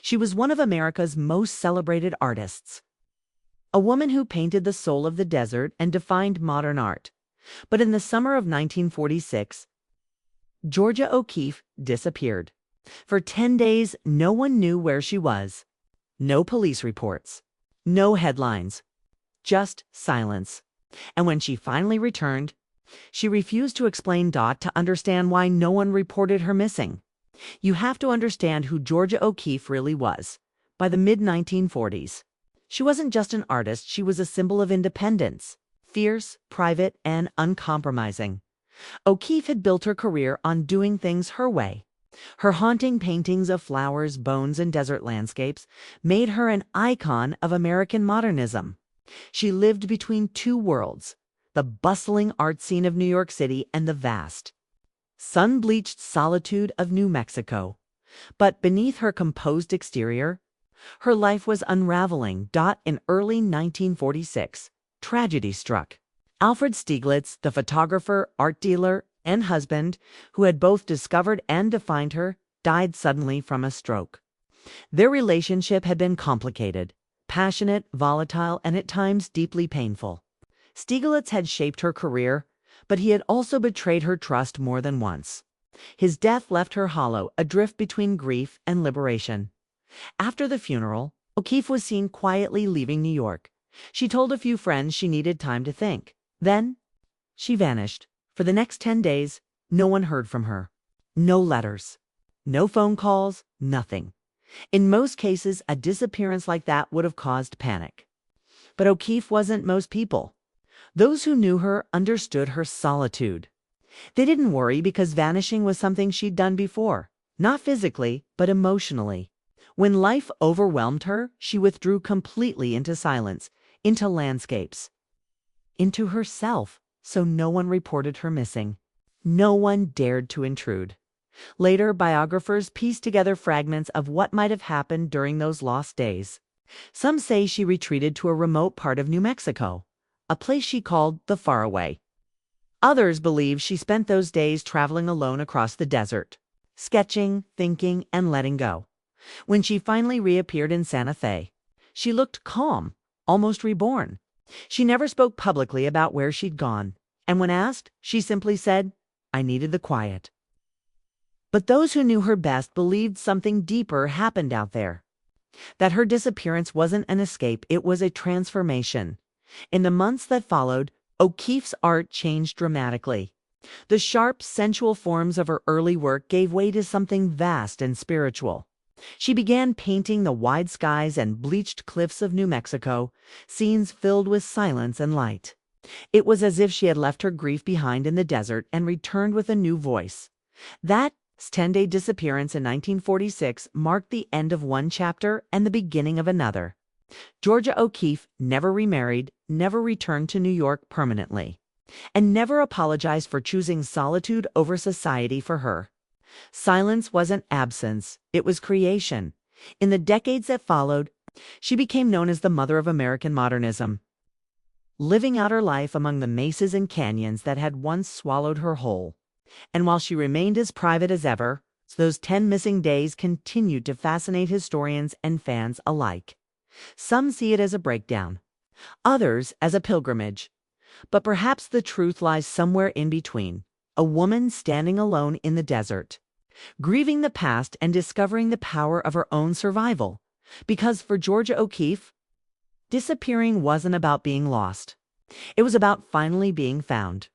She was one of America's most celebrated artists, a woman who painted the soul of the desert and defined modern art. But in the summer of 1946, Georgia O'Keeffe disappeared. For 10 days, no one knew where she was. No police reports. No headlines. Just silence. And when she finally returned, she refused to explain to understand why no one reported her missing. You have to understand who Georgia O'Keeffe really was. By the mid-1940s, she wasn't just an artist, she was a symbol of independence. Fierce, private, and uncompromising. O'Keeffe had built her career on doing things her way. Her haunting paintings of flowers, bones, and desert landscapes made her an icon of American modernism. She lived between two worlds, the bustling art scene of New York City and the vast, sun-bleached solitude of New Mexico. But beneath her composed exterior, her life was unraveling. In early 1946, tragedy struck. Alfred Stieglitz, the photographer, art dealer, and husband, who had both discovered and defined her, died suddenly from a stroke. Their relationship had been complicated, passionate, volatile, and at times deeply painful. Stieglitz had shaped her career, but he had also betrayed her trust more than once. His death left her hollow, adrift between grief and liberation. After the funeral, O'Keeffe was seen quietly leaving New York. She told a few friends she needed time to think. Then, she vanished. For the next 10 days, no one heard from her. No letters. No phone calls. Nothing. In most cases, a disappearance like that would have caused panic. But O'Keeffe wasn't most people. Those who knew her understood her solitude. They didn't worry because vanishing was something she'd done before. Not physically, but emotionally. When life overwhelmed her, she withdrew completely into silence, into landscapes, into herself, so no one reported her missing. No one dared to intrude. Later, biographers pieced together fragments of what might have happened during those lost days. Some say she retreated to a remote part of New Mexico, a place she called the Faraway. Others believe she spent those days traveling alone across the desert, sketching, thinking, and letting go. When she finally reappeared in Santa Fe, she looked calm, almost reborn. She never spoke publicly about where she'd gone, and when asked, she simply said, "I needed the quiet." But those who knew her best believed something deeper happened out there. That her disappearance wasn't an escape, it was a transformation. In the months that followed, O'Keeffe's art changed dramatically. The sharp, sensual forms of her early work gave way to something vast and spiritual. She began painting the wide skies and bleached cliffs of New Mexico, scenes filled with silence and light. It was as if she had left her grief behind in the desert and returned with a new voice. That 10-day disappearance in 1946 marked the end of one chapter and the beginning of another. Georgia O'Keeffe never remarried, never returned to New York permanently, and never apologized for choosing solitude over society for her. Silence wasn't absence, it was creation. In the decades that followed, she became known as the mother of American modernism, living out her life among the mesas and canyons that had once swallowed her whole. And while she remained as private as ever, those 10 missing days continued to fascinate historians and fans alike. Some see it as a breakdown, others as a pilgrimage. But perhaps the truth lies somewhere in between. A woman standing alone in the desert, grieving the past and discovering the power of her own survival. Because for Georgia O'Keeffe, disappearing wasn't about being lost. It was about finally being found.